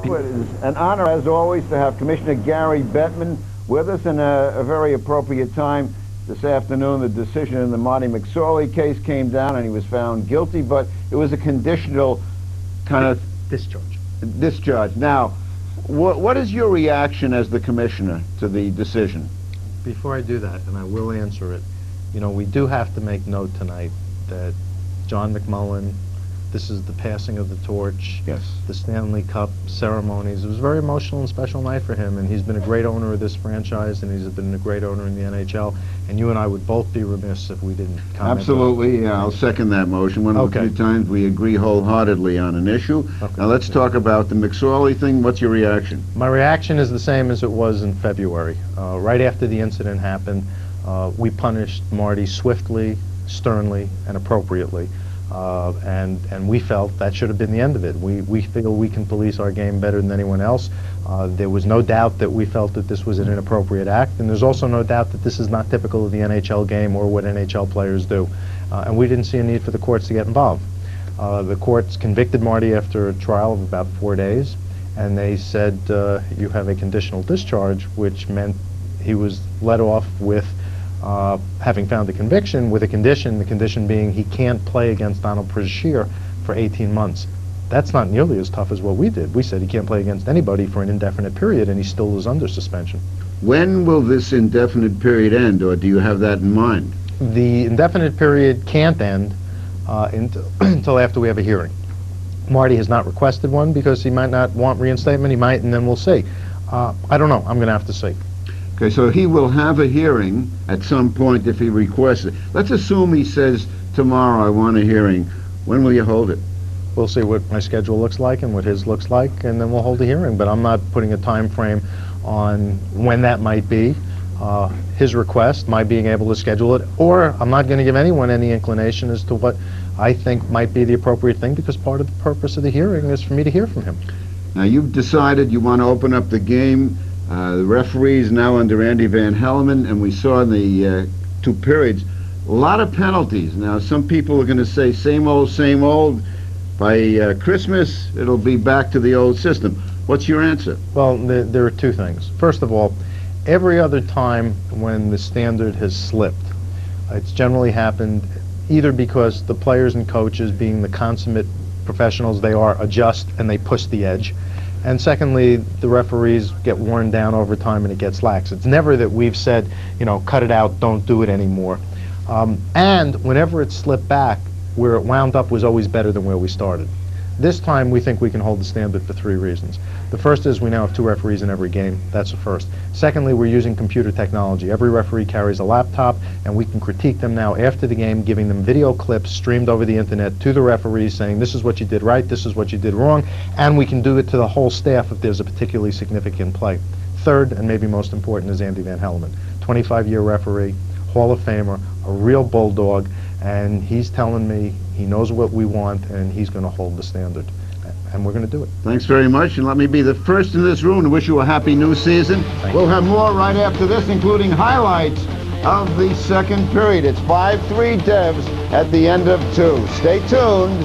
It is an honor, as always, to have Commissioner Gary Bettman with us in a very appropriate time. This afternoon, the decision in the Marty McSorley case came down and he was found guilty, but it was a conditional kind of discharge. Now, what is your reaction as the commissioner to the decision? Before I do that, and I will answer it, you know, we do have to make note tonight that John McMullen, this is the passing of the torch, yes, the Stanley Cup ceremonies. It was a very emotional and special night for him, and he's been a great owner of this franchise, and he's been a great owner in the NHL, and you and I would both be remiss if we didn't comment. Absolutely, yeah, I'll second that motion. One of the few times we agree wholeheartedly on an issue. Okay. Now let's talk about the McSorley thing. What's your reaction? My reaction is the same as it was in February. Right after the incident happened, we punished Marty swiftly, sternly, and appropriately. And we felt that should have been the end of it. We feel we can police our game better than anyone else. There was no doubt that we felt that this was an inappropriate act, and there's also no doubt that this is not typical of the NHL game or what NHL players do. And we didn't see a need for the courts to get involved. The courts convicted Marty after a trial of about 4 days, and they said you have a conditional discharge, which meant he was let off with having found a conviction with a condition, the condition being he can't play against Donald Brashear for 18 months. That's not nearly as tough as what we did. We said he can't play against anybody for an indefinite period, and he still is under suspension. When will this indefinite period end, or do you have that in mind? The indefinite period can't end until after we have a hearing. Marty has not requested one because he might not want reinstatement. He might, and then we'll see. I don't know. I'm going to have to see. Okay, so he will have a hearing at some point if he requests it. Let's assume he says, tomorrow I want a hearing. When will you hold it? We'll see what my schedule looks like and what his looks like, and then we'll hold a hearing. But I'm not putting a time frame on when that might be. His request, my being able to schedule it, or I'm not going to give anyone any inclination as to what I think might be the appropriate thing, because part of the purpose of the hearing is for me to hear from him. Now, you've decided you want to open up the game. The referees now under Andy Van Hellemond, and we saw in the 2 periods a lot of penalties. Now, some people are going to say same old, same old. By Christmas, it'll be back to the old system. What's your answer? Well, there are 2 things. First of all, every other time when the standard has slipped, it's generally happened either because the players and coaches, being the consummate professionals they are, adjust and they push the edge. And secondly, the referees get worn down over time and it gets lax. It's never that we've said, you know, cut it out, don't do it anymore. And whenever it slipped back, where it wound up was always better than where we started. This time we think we can hold the standard for 3 reasons. The first is we now have 2 referees in every game. That's the first. Secondly, we're using computer technology. Every referee carries a laptop, and we can critique them now after the game, giving them video clips streamed over the internet to the referees saying this is what you did right, this is what you did wrong, and we can do it to the whole staff if there's a particularly significant play. Third, and maybe most important, is Andy Van Hellemond. 25-year referee, Hall of Famer, a real bulldog, and he's telling me he knows what we want and he's going to hold the standard, and we're going to do it. Thanks very much, and let me be the first in this room to wish you a happy new season. We'll have more right after this, including highlights of the second period. It's 5-3 Devs at the end of 2. Stay tuned.